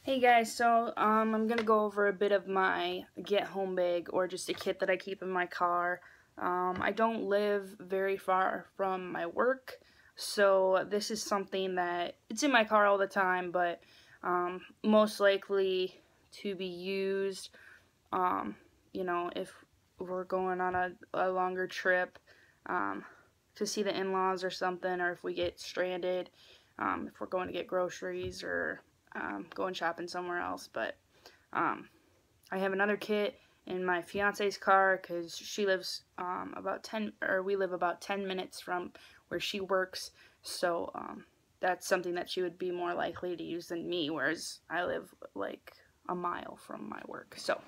Hey guys, so I'm gonna go over a bit of my get home bag, or just a kit that I keep in my car. I don't live very far from my work, so this is something that it's in my car all the time, but most likely to be used, if we're going on a longer trip to see the in-laws or something, or if we get stranded, if we're going to get groceries or going shopping somewhere else. But I have another kit in my fiance's car because she lives we live about 10 minutes from where she works, so that's something that she would be more likely to use than me, whereas I live like a mile from my work. So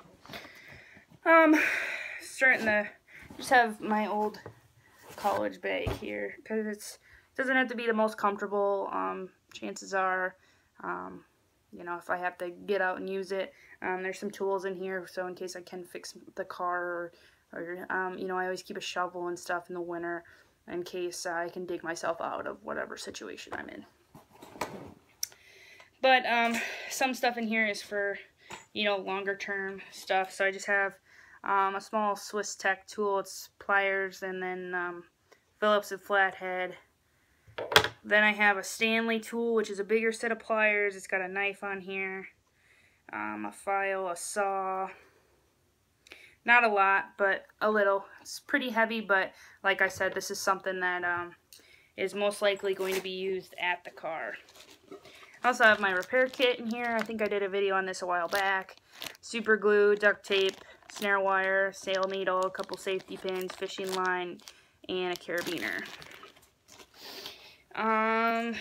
starting to just have my old college bag here because it doesn't have to be the most comfortable. Chances are, if I have to get out and use it, there's some tools in here, so in case I can fix the car, or I always keep a shovel and stuff in the winter in case I can dig myself out of whatever situation I'm in. But some stuff in here is for, longer term stuff. So I just have a small Swiss Tech tool. It's pliers, and then Phillips and flathead. Then I have a Stanley tool, which is a bigger set of pliers. It's got a knife on here, a file, a saw. Not a lot, but a little. It's pretty heavy, but like I said, this is something that is most likely going to be used at the car. I also have my repair kit in here. I think I did a video on this a while back. Super glue, duct tape, snare wire, sail needle, a couple safety pins, fishing line, and a carabiner. A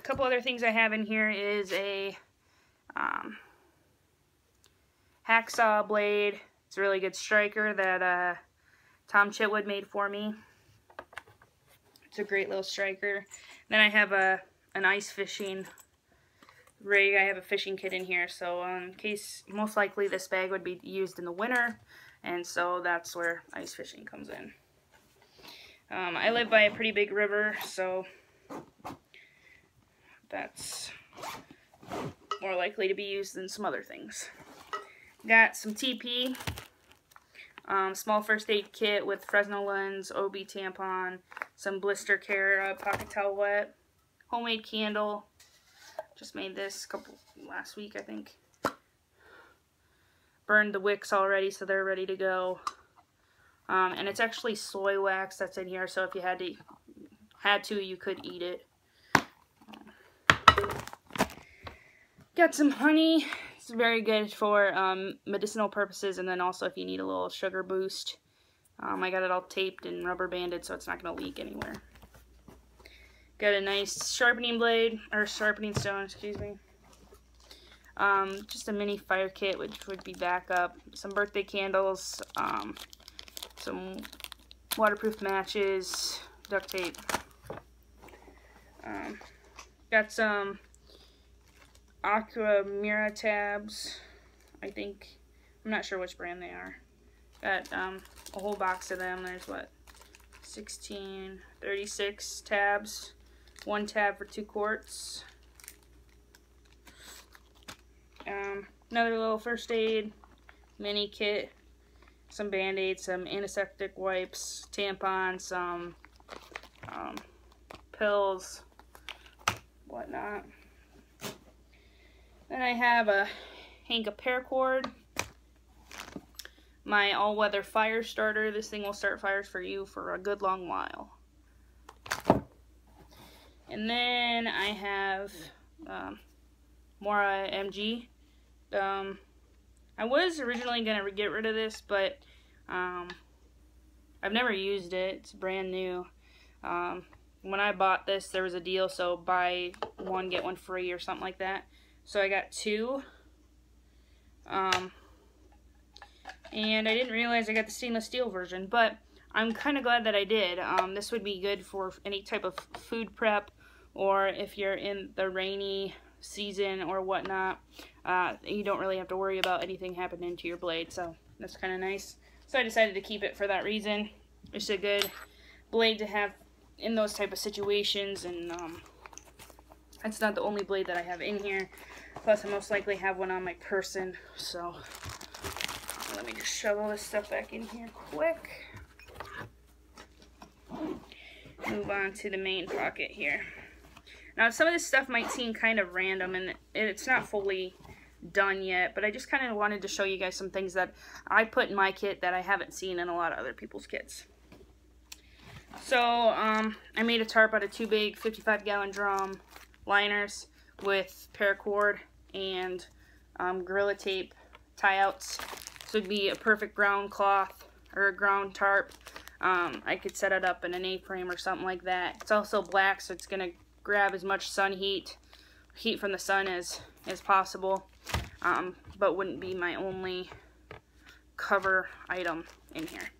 couple other things I have in here is a hacksaw blade. It's a really good striker that Tom Chitwood made for me. It's a great little striker. Then I have an ice fishing rig. I have a fishing kit in here, so in case, most likely this bag would be used in the winter, and so that's where ice fishing comes in. I live by a pretty big river, so that's more likely to be used than some other things. Got some TP, small first aid kit with Fresno lens, OB tampon, some blister care, pocket towel wet, homemade candle. Just made this last week, I think. Burned the wicks already, so they're ready to go. And it's actually soy wax that's in here, so if you had to, you could eat it. Got some honey. It's very good for medicinal purposes, and then also if you need a little sugar boost. I got it all taped and rubber banded so it's not going to leak anywhere. Got a nice sharpening blade, or sharpening stone, excuse me. Just a mini fire kit, which would be backup. Some birthday candles, some waterproof matches, duct tape. Got some Aqua Mira tabs, I think. I'm not sure which brand they are. Got a whole box of them. There's what, 36 tabs. One tab for 2 quarts. Another little first aid mini kit. Some band-aids, some antiseptic wipes, tampons, some pills, whatnot. Then I have a Henke paracord, my all-weather fire starter. This thing will start fires for you for a good long while. And then I have Mora MG. I was originally going to get rid of this, but I've never used it. It's brand new. When I bought this, there was a deal, so buy one, get one free or something like that. So I got 2. And I didn't realize I got the stainless steel version, but I'm kind of glad that I did. This would be good for any type of food prep, or if you're in the rainy season or whatnot. You don't really have to worry about anything happening to your blade, so that's kind of nice. So I decided to keep it for that reason. It's a good blade to have in those type of situations, and That's not the only blade that I have in here. Plus, I most likely have one on my person. So, let me just shove all this stuff back in here quick. Move on to the main pocket here. Now, some of this stuff might seem kind of random, and it's not fully done yet, but I just kind of wanted to show you guys some things that I put in my kit that I haven't seen in a lot of other people's kits. So, I made a tarp out of 2 big 55-gallon drum liners with paracord and Gorilla Tape tie-outs. So it'd be a perfect ground cloth or a ground tarp. I could set it up in an A-frame or something like that. It's also black, so it's going to grab as much sun heat from the sun as possible, but wouldn't be my only cover item in here.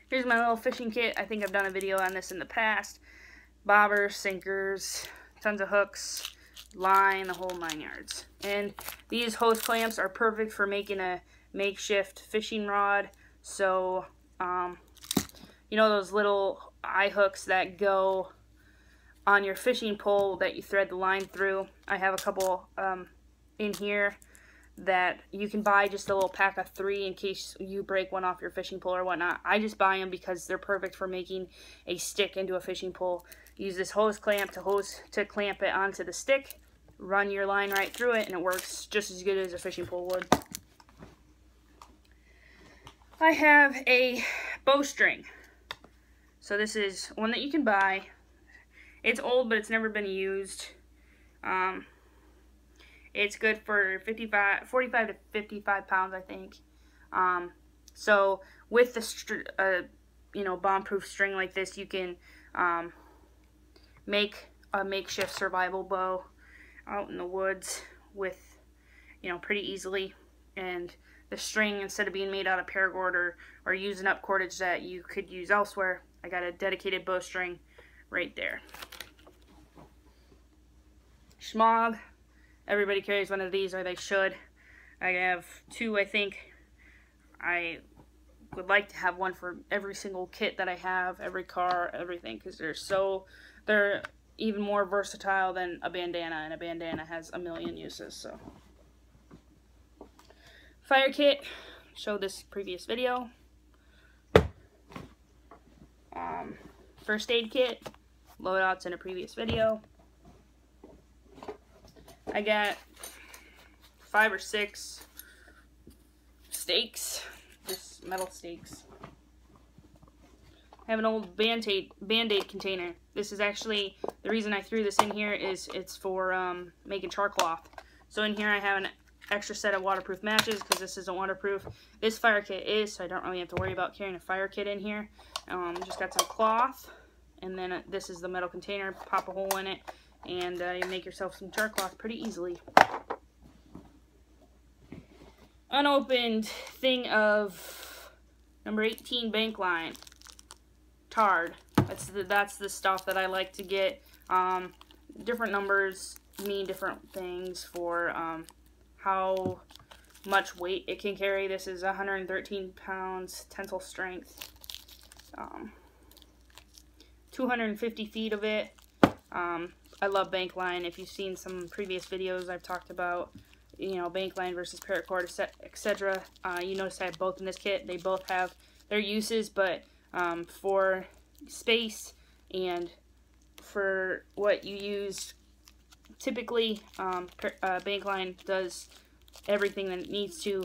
Here's my little fishing kit. I think I've done a video on this in the past. Bobbers, sinkers, tons of hooks, line, the whole 9 yards. And these hose clamps are perfect for making a makeshift fishing rod. So, you know those little eye hooks that go on your fishing pole that you thread the line through? I have a couple in here that you can buy just a little pack of 3 in case you break one off your fishing pole or whatnot. I just buy them because they're perfect for making a stick into a fishing pole. Use this hose clamp to clamp it onto the stick, run your line right through it, and it works just as good as a fishing pole would. I have a bowstring. So this is one that you can buy. It's old, but it's never been used. It's good for 45 to 55 pounds, I think. So with the bomb-proof string like this, you can make a makeshift survival bow out in the woods with, pretty easily. And the string, instead of being made out of paracord or using up cordage that you could use elsewhere, I got a dedicated bowstring right there. Schmog. Everybody carries one of these, or they should. I have 2, I think. I would like to have one for every single kit that I have, every car, everything, because they're even more versatile than a bandana, and a bandana has a million uses. So, fire kit. Showed this previous video. First aid kit. Loadouts in a previous video. I got 5 or 6 stakes, just metal stakes. I have an old Band-Aid container. This is actually, the reason I threw this in here is it's for making char cloth. So in here I have an extra set of waterproof matches because this isn't waterproof. This fire kit is, so I don't really have to worry about carrying a fire kit in here. Just got some cloth, and then this is the metal container. Pop a hole in it, and you make yourself some char cloth pretty easily. Unopened thing of number 18 bank line. Tarred. That's the stuff that I like to get. Different numbers mean different things for how much weight it can carry. This is 113 pounds tensile strength. 250 feet of it. I love bank line. If you've seen some previous videos, I've talked about, bank line versus paracord, etc. You notice I have both in this kit. They both have their uses, but for space and for what you use, typically bank line does everything that it needs to,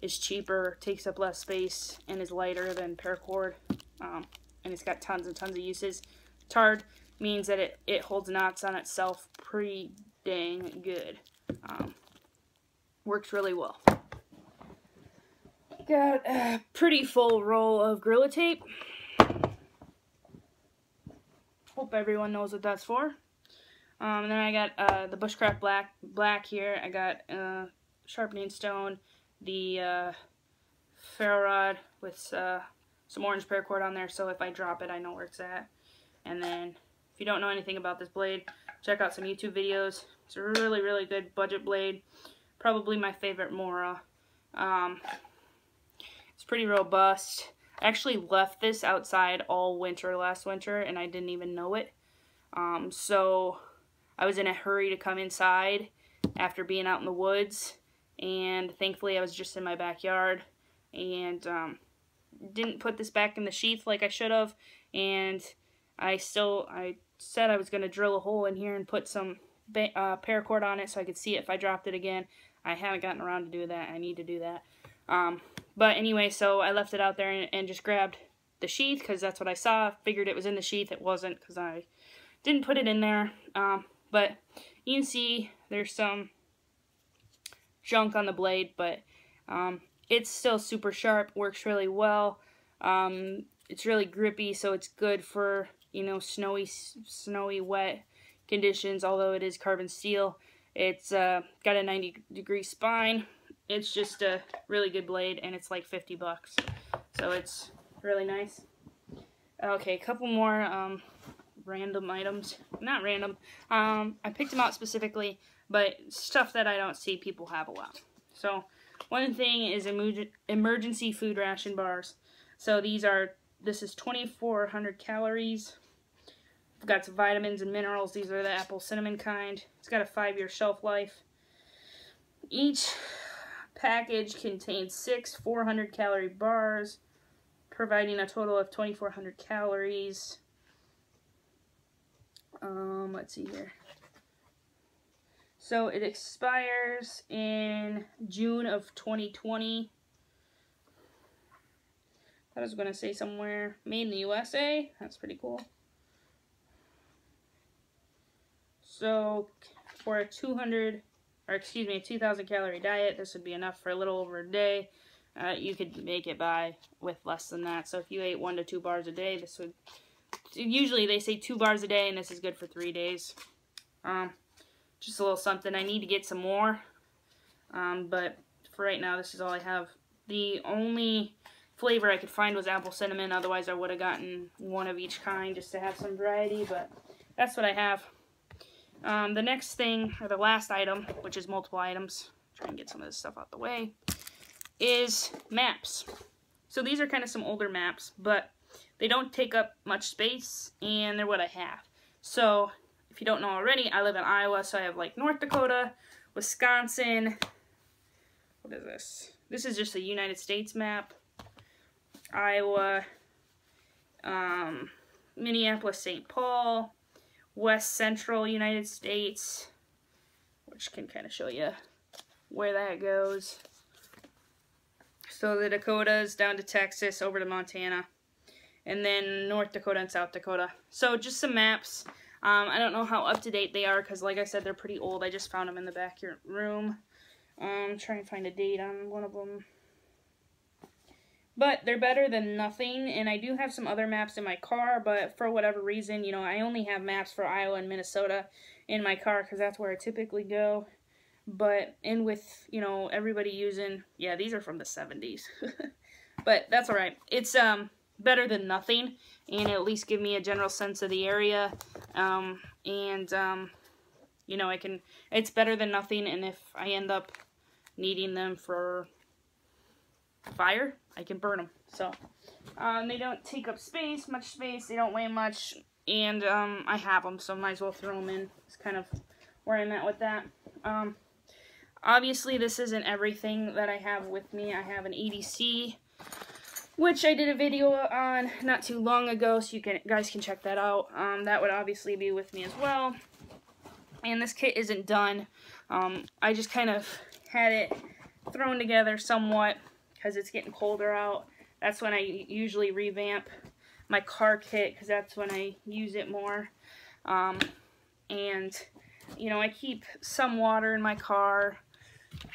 is cheaper, takes up less space, and is lighter than paracord. And it's got tons and tons of uses. Tarred means that it holds knots on itself pretty dang good. Works really well. Got a pretty full roll of Gorilla Tape. Hope everyone knows what that's for. And then I got the Bushcraft black here. I got sharpening stone, the ferro rod with some orange paracord on there, so if I drop it, I know where it's at. And then, if you don't know anything about this blade, check out some YouTube videos. It's a really, really good budget blade. Probably my favorite Mora. It's pretty robust. I actually left this outside all winter last winter, and I didn't even know it. So I was in a hurry to come inside after being out in the woods, and thankfully I was just in my backyard, and didn't put this back in the sheath like I should have, and I said I was going to drill a hole in here and put some paracord on it so I could see it if I dropped it again. I haven't gotten around to do that. I need to do that. But anyway, so I left it out there and just grabbed the sheath because that's what I saw. Figured it was in the sheath. It wasn't because I didn't put it in there. But you can see there's some junk on the blade, but it's still super sharp, works really well. It's really grippy, so it's good for, you know, snowy, wet conditions, although it is carbon steel. It's got a 90-degree spine. It's just a really good blade, and it's like 50 bucks. So it's really nice. Okay, a couple more random items. Not random. I picked them out specifically, but stuff that I don't see people have a lot. So one thing is emergency food ration bars. So this is 2,400 calories. I've got some vitamins and minerals. These are the apple cinnamon kind. It's got a 5-year shelf life. Each package contains 6 400-calorie bars, providing a total of 2,400 calories. Let's see here. So it expires in June of 2020. I was going to say somewhere made in the USA. That's pretty cool. So for a 2,000 calorie diet, this would be enough for a little over a day. You could make it by with less than that. So if you ate 1 to 2 bars a day, this would, usually they say 2 bars a day, and this is good for 3 days. Just a little something. I need to get some more, but for right now, this is all I have. The only flavor I could find was apple cinnamon. Otherwise, I would have gotten one of each kind just to have some variety, but that's what I have. The next thing, or the last item, which is multiple items, try and get some of this stuff out the way, is maps. So these are kind of some older maps, but they don't take up much space, and they're what I have. So if you don't know already, I live in Iowa, so I have like North Dakota, Wisconsin. What is this? This is just a United States map. Iowa, Minneapolis, St. Paul, West Central United States, which can kind of show you where that goes. So the Dakotas down to Texas, over to Montana, and then North Dakota and South Dakota. So just some maps. I don't know how up-to-date they are because, like I said, they're pretty old. I just found them in the back room. Try and find a date on one of them. But they're better than nothing, and I do have some other maps in my car, but for whatever reason, you know, I only have maps for Iowa and Minnesota in my car because that's where I typically go. But, and with, you know, everybody using, yeah, these are from the 70s. But that's alright. It's better than nothing, and at least give me a general sense of the area. You know, it's better than nothing, and if I end up needing them for fire, I can burn them. So they don't take up much space, they don't weigh much, and I have them, so I might as well throw them in. It's kind of where I'm at with that. Obviously this isn't everything that I have with me. I have an EDC, which I did a video on not too long ago, so you guys can check that out. That would obviously be with me as well. And this kit isn't done. I just kind of had it thrown together somewhat because it's getting colder out. That's when I usually revamp my car kit because that's when I use it more. And, you know, I keep some water in my car.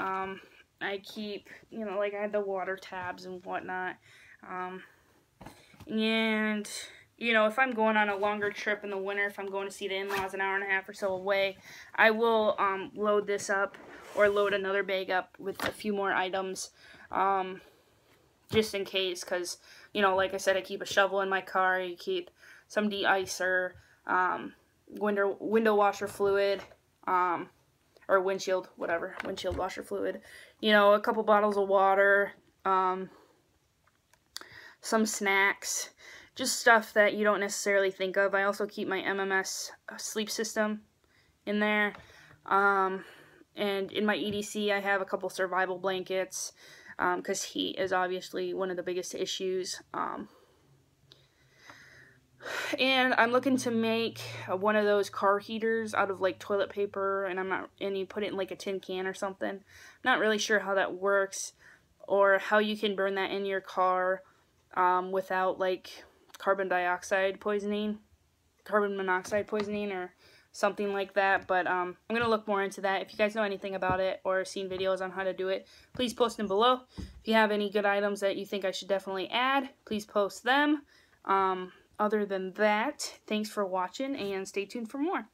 I keep, you know, like I had the water tabs and whatnot. And, you know, if I'm going on a longer trip in the winter, if I'm going to see the in-laws an hour and a half or so away, I will load this up or load another bag up with a few more items, just in case, because, you know, like I said, I keep a shovel in my car, I keep some de-icer, window washer fluid, or windshield, whatever, windshield washer fluid, you know, a couple bottles of water, some snacks, just stuff that you don't necessarily think of. I also keep my MMS sleep system in there. And in my EDC, I have a couple survival blankets, because heat is obviously one of the biggest issues. And I'm looking to make one of those car heaters out of like toilet paper, and you put it in like a tin can or something. I'm not really sure how that works, or how you can burn that in your car without like carbon monoxide poisoning, or something like that. But I'm going to look more into that. If you guys know anything about it or seen videos on how to do it, please post them below. If you have any good items that you think I should definitely add, please post them. Other than that, thanks for watching, and stay tuned for more.